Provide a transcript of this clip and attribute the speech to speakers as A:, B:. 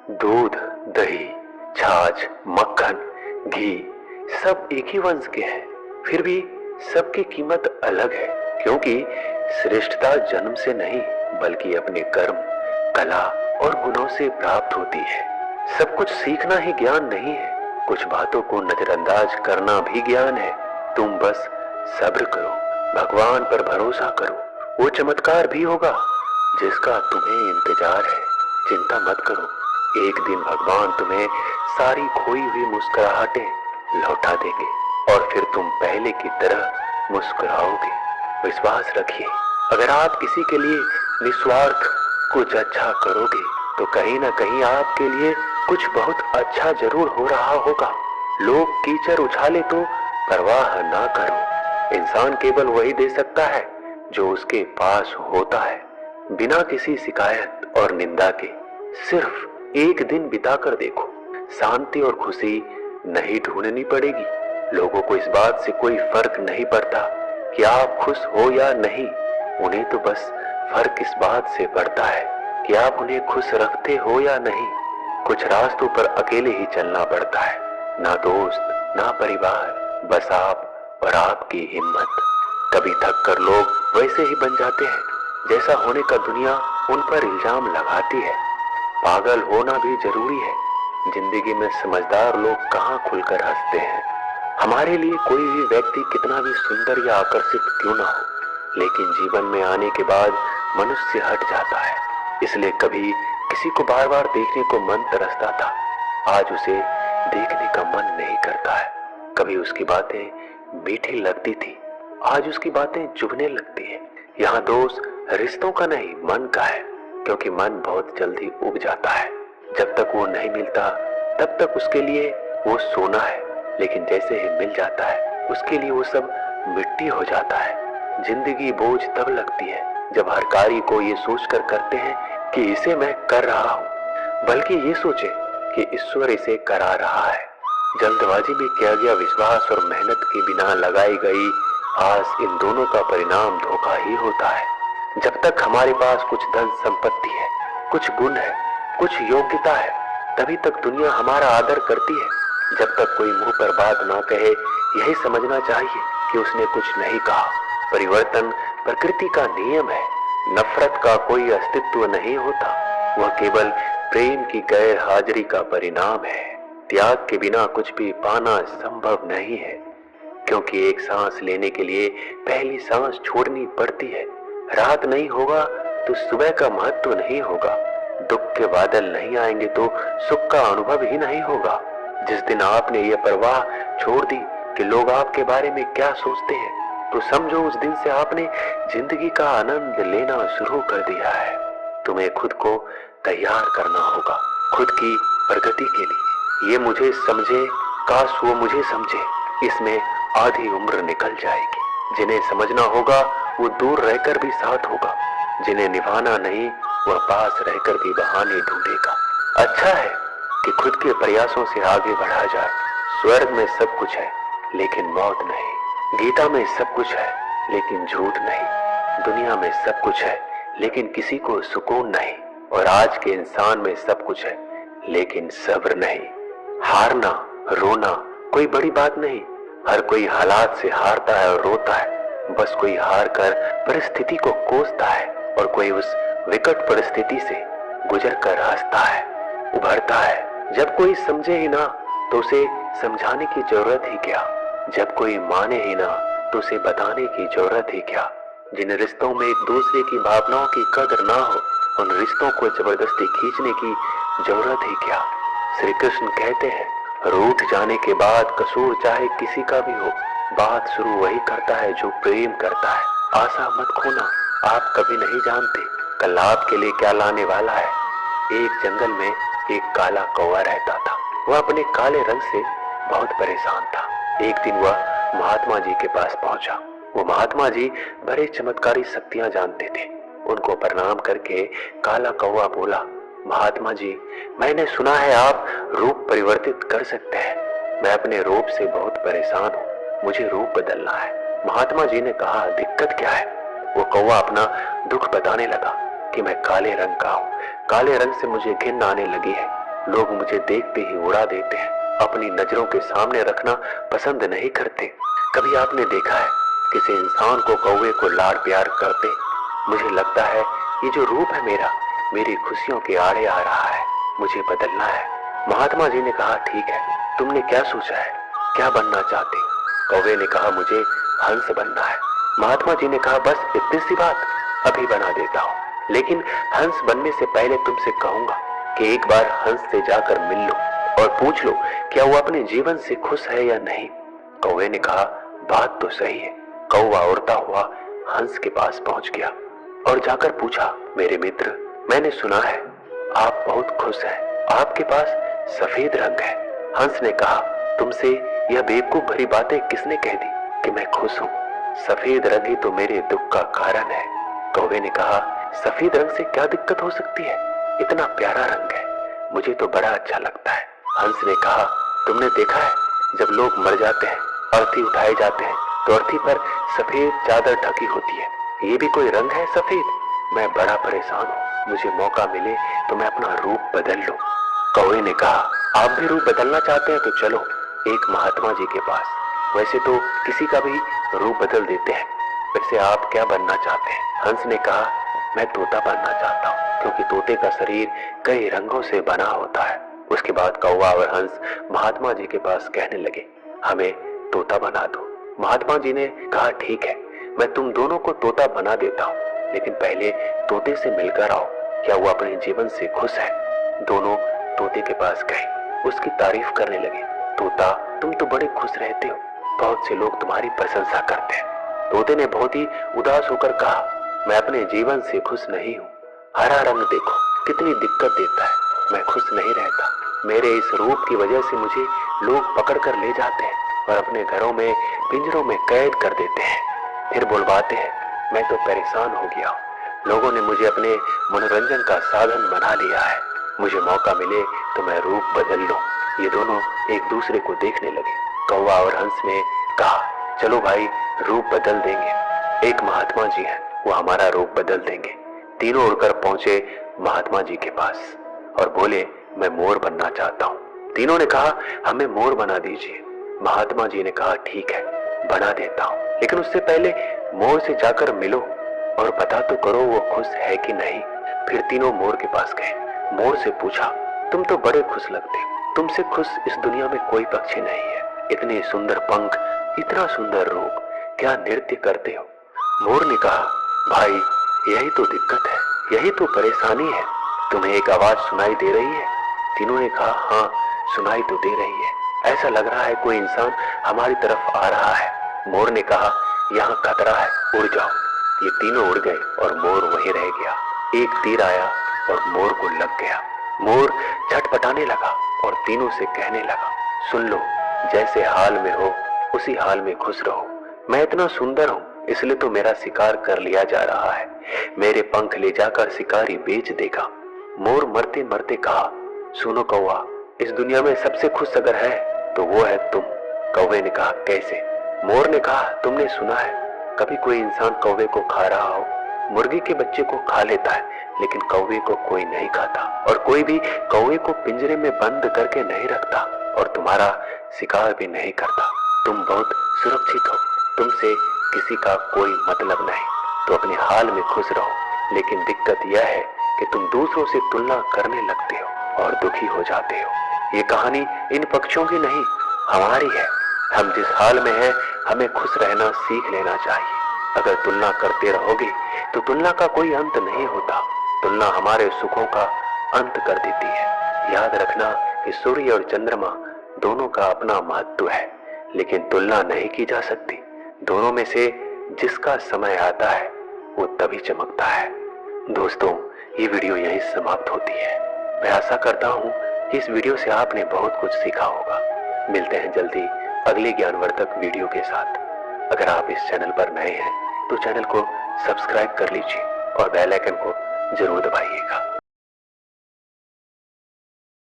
A: दूध, दही, छाछ, मक्खन, घी सब एक ही वंश के हैं, फिर भी सबकी कीमत अलग है, क्योंकि श्रेष्ठता जन्म से नहीं बल्कि अपने कर्म, कला और गुणों से प्राप्त होती है। सब कुछ सीखना ही ज्ञान नहीं है, कुछ बातों को नजरअंदाज करना भी ज्ञान है। तुम बस सब्र करो, भगवान पर भरोसा करो, वो चमत्कार भी होगा जिसका तुम्हें इंतजार है। चिंता मत करो, एक दिन भगवान तुम्हें सारी खोई हुई मुस्कुराहटें लौटा देंगे और फिर तुम पहले की तरह मुस्कुराओगे। विश्वास रखिए, अगर आप किसी के लिए निस्वार्थ कुछ अच्छा करोगे तो कहीं ना कहीं आपके लिए कुछ बहुत अच्छा जरूर हो रहा होगा। लोग कीचड़ उछाले तो परवाह ना करो, इंसान केवल वही दे सकता है जो उसके पास होता है। बिना किसी शिकायत और निंदा के सिर्फ एक दिन बिताकर देखो, शांति और खुशी नहीं ढूंढनी पड़ेगी। लोगों को इस बात से कोई फर्क नहीं पड़ता कि आप खुश हो या नहीं, उन्हें तो बस फर्क इस बात से पड़ता है कि आप उन्हें खुश रखते हो या नहीं। कुछ रास्तों पर अकेले ही चलना पड़ता है, ना दोस्त ना परिवार, बस आप और आपकी हिम्मत। कभी थक कर लोग वैसे ही बन जाते हैं जैसा होने का दुनिया उन पर इल्जाम लगाती है। पागल होना भी जरूरी है, जिंदगी में समझदार लोग कहाँ खुलकर हंसते हैं। हमारे लिए कोई भी व्यक्ति कितना भी सुंदर या आकर्षित क्यों ना हो, लेकिन जीवन में आने के बाद मनुष्य हट जाता है। इसलिए कभी किसी को बार बार देखने को मन तरसता था, आज उसे देखने का मन नहीं करता है। कभी उसकी बातें मीठी लगती थी, आज उसकी बातें चुभने लगती है। यहाँ दोष रिश्तों का नहीं मन का है, क्योंकि मन बहुत जल्दी उब जाता है। जब तक वो नहीं मिलता तब तक उसके लिए वो सोना है, लेकिन जैसे ही मिल जाता है उसके लिए वो सब मिट्टी हो जाता है। जिंदगी बोझ तब लगती है जब हर कार्य को ये सोचकर करते हैं कि इसे मैं कर रहा हूँ, बल्कि ये सोचे कि ईश्वर इसे करा रहा है। जल्दबाजी में किया गया विश्वास और मेहनत के बिना लगाई गई आस, इन दोनों का परिणाम धोखा ही होता है। जब तक हमारे पास कुछ धन संपत्ति है, कुछ गुण है, कुछ योग्यता है, तभी तक दुनिया हमारा आदर करती है। जब तक कोई मुंह पर बात ना कहे, यही समझना चाहिए कि उसने कुछ नहीं कहा। परिवर्तन प्रकृति का नियम है, नफरत का कोई अस्तित्व नहीं होता, वह केवल प्रेम की गैर हाजिरी का परिणाम है। त्याग के बिना कुछ भी पाना संभव नहीं है, क्योंकि एक सांस लेने के लिए पहली सांस छोड़नी पड़ती है। रात नहीं होगा तो सुबह का महत्व नहीं होगा, दुख के बादल नहीं आएंगे तो सुख का अनुभव ही नहीं होगा। जिस दिन आपने ये परवाह छोड़ दी कि लोग आपके बारे में क्या सोचते हैं, तो समझो उस दिन से आपने जिंदगी का आनंद लेना शुरू कर दिया है। तुम्हें खुद को तैयार करना होगा, खुद की प्रगति के लिए। ये मुझे समझे, काश वो मुझे समझे, इसमें आधी उम्र निकल जाएगी। जिन्हें समझना होगा वो दूर रहकर भी साथ होगा, जिन्हें निभाना नहीं वह पास रहकर भी बहाने ढूंढेगा। अच्छा है कि खुद के प्रयासों से आगे बढ़ा जाए। स्वर्ग में सब कुछ है लेकिन मौत नहीं, गीता में सब कुछ है लेकिन झूठ नहीं, दुनिया में सब कुछ है लेकिन किसी को सुकून नहीं, और आज के इंसान में सब कुछ है लेकिन सब्र नहीं। हारना रोना कोई बड़ी बात नहीं, हर कोई हालात से हारता है और रोता है। बस कोई हार कर परिस्थिति को कोसता है और कोई उस विकट परिस्थिति से गुजर कर हंसता है, उभरता है। जब कोई समझे ही ना तो उसे समझाने की जरूरत ही क्या, जब कोई माने ही ना तो उसे बताने की जरूरत ही क्या। जिन रिश्तों में एक दूसरे की भावनाओं की कदर ना हो, उन रिश्तों को जबरदस्ती खींचने की जरूरत ही क्या। श्री कृष्ण कहते हैं, रूठ जाने के बाद कसूर चाहे किसी का भी हो, बात शुरू वही करता है जो प्रेम करता है। आशा मत खोना, आप कभी नहीं जानते कल आपके लिए क्या लाने वाला है। एक जंगल में एक काला कौवा रहता था। वह अपने काले रंग से बहुत परेशान था। एक दिन वह महात्मा जी के पास पहुंचा। वो महात्मा जी बड़े चमत्कारी शक्तियां जानते थे। उनको प्रणाम करके काला कौवा बोला, महात्मा जी, मैंने सुना है आप रूप परिवर्तित कर सकते हैं। मैं अपने रूप से बहुत परेशान हूँ, मुझे रूप बदलना है। महात्मा जी ने कहा, दिक्कत क्या है? वो कौवा अपना दुख बताने लगा कि मैं काले रंग का हूँ, काले रंग से मुझे घिन आने लगी है। लोग मुझे देखते ही उड़ा देते हैं, अपनी नजरों के सामने रखना पसंद नहीं करते। कभी आपने देखा है किसी इंसान को कौवे को लाड़ प्यार करते? मुझे लगता है ये जो रूप है मेरा, मेरी खुशियों के आड़े आ रहा है, मुझे बदलना है। महात्मा जी ने कहा, ठीक है, तुमने क्या सोचा है, क्या बनना चाहते हो? कौवे ने कहा, मुझे हंस बनना है। महात्मा जी ने कहा, बस इतनी सी बात, अभी बना देता हूँ। लेकिन हंस बनने से पहले तुमसे कहूंगा कि एक बार हंस से जाकर मिल लो और पूछ लो क्या वो अपने जीवन से खुश है या नहीं। कौवे ने कहा, बात तो सही है। कौवा उड़ता हुआ हंस के पास पहुंच गया और जाकर पूछा, मेरे मित्र, मैंने सुना है आप बहुत खुश हैं, आपके पास सफेद रंग है। हंस ने कहा, तुमसे यह बेवकूफ भरी बातें किसने कह दी कि मैं खुश हूँ? सफेद रंग ही तो मेरे दुख का कारण है। कौवे ने कहा, सफेद रंग से क्या दिक्कत हो सकती है, इतना प्यारा रंग है, मुझे तो बड़ा अच्छा लगता है। हंस ने कहा, तुमने देखा है जब लोग मर जाते हैं, अर्थी उठाए जाते हैं तो अर्थी पर सफेद चादर ढकी होती है, ये भी कोई रंग है सफेद? मैं बड़ा परेशान हूँ, मुझे मौका मिले तो मैं अपना रूप बदल लूं। कौवे ने कहा, आप भी रूप बदलना चाहते हैं तो चलो एक महात्मा जी के पास, वैसे तो किसी का भी रूप बदल देते हैं। वैसे आप क्या बनना चाहते हैं? हंस ने कहा, मैं तोता बनना चाहता हूँ, क्योंकि तोते का शरीर कई रंगों से बना होता है। उसके बाद कौवा और हंस महात्मा जी के पास कहने लगे, हमें तोता बना दो। महात्मा जी ने कहा, ठीक है, मैं तुम दोनों को तोता बना देता हूँ, लेकिन पहले तोते से मिलकर आओ, क्या वो अपने जीवन से खुश है? दोनों तोते के पास गए, उसकी तारीफ करने लगे। तोता, तुम तो बड़े खुश रहते हो, बहुत से लोग तुम्हारी प्रशंसा करते हैं। तोते ने बहुत ही उदास होकर कहा, मैं अपने जीवन से खुश नहीं हूँ। हरा रंग देखो कितनी दिक्कत देता है, मैं खुश नहीं रहता। मेरे इस रूप की वजह से मुझे लोग पकड़ कर ले जाते हैं और अपने घरों में, पिंजरों में कैद कर देते हैं, फिर बुलवाते हैं। मैं तो परेशान हो गया हूँ, लोगों ने मुझे अपने मनोरंजन का साधन बना लिया है। मुझे मौका मिले तो मैं रूप बदल लूं। ये दोनों एक दूसरे को देखने लगे। कौवा और हंस ने कहा, चलो भाई, रूप बदल देंगे। एक महात्मा जी हैं, वो हमारा रूप बदल देंगे। तीनों उड़कर पहुंचे महात्मा जी के पास और बोले, मैं मोर बनना चाहता हूँ। तीनों ने कहा, हमें मोर बना दीजिए। महात्मा जी ने कहा, ठीक है, बना देता हूँ, लेकिन उससे पहले मोर से जाकर मिलो और पता तो करो वो खुश है कि नहीं। फिर तीनों मोर के पास गए। मोर से पूछा, तुम तो बड़े खुश लगते हो, तुमसे खुश इस दुनिया में कोई पक्षी नहीं है। इतने सुंदर पंख, इतना सुंदर रूप, क्या नृत्य करते हो? मोर ने कहा, भाई, यही तो दिक्कत है, यही तो परेशानी है। तुम्हें एक आवाज सुनाई दे रही है? तीनों ने कहा, हाँ, सुनाई तो दे रही है, ऐसा लग रहा है कोई इंसान हमारी तरफ आ रहा है। मोर ने कहा, यहाँ खतरा है, उड़ जाओ। ये तीनों उड़ गए और मोर वहीं रह गया। एक तीर आया और मोर को लग गया। मोर छटपटाने लगा और तीनों से कहने लगा, सुन लो, जैसे हाल में हो उसी हाल में खुश रहो। मैं इतना सुंदर हूँ इसलिए तो मेरा शिकार कर लिया जा रहा है, मेरे पंख ले जाकर शिकारी बेच देगा। मोर मरते मरते कहा, सुनो कौवा, इस दुनिया में सबसे खुश अगर है तो वो है तुम। कौवे ने कहा, कैसे? मोर ने कहा, तुमने सुना है कभी कोई इंसान कौवे को खा रहा हो? मुर्गी के बच्चे को खा लेता है, लेकिन कौवे को कोई नहीं खाता, और कोई भी कौवे को पिंजरे में बंद करके नहीं रखता और तुम्हारा शिकार भी नहीं करता। तुम बहुत सुरक्षित हो, तुमसे किसी का कोई मतलब नहीं, तो अपने हाल में खुश रहो। लेकिन दिक्कत यह है कि तुम दूसरों से तुलना करने लगते हो और दुखी हो जाते हो। ये कहानी इन पक्षियों की नहीं, हमारी है। हम जिस हाल में हैं, हमें खुश रहना सीख लेना चाहिए। अगर तुलना करते रहोगे तो तुलना का कोई अंत नहीं होता। तुलना हमारे सुखों का अंत कर देती है। याद रखना कि सूर्य और चंद्रमा दोनों का अपना महत्व है, लेकिन तुलना नहीं की जा सकती। दोनों में से जिसका समय आता है वो तभी चमकता है। दोस्तों, ये वीडियो यहीं समाप्त होती है। मैं आशा करता हूँ कि इस वीडियो से आपने बहुत कुछ सीखा होगा। मिलते हैं जल्दी अगले ज्ञानवर्धक वीडियो के साथ। अगर आप इस चैनल पर नए हैं तो चैनल को सब्सक्राइब कर लीजिए और बेल आइकन को जरूर दबाइएगा।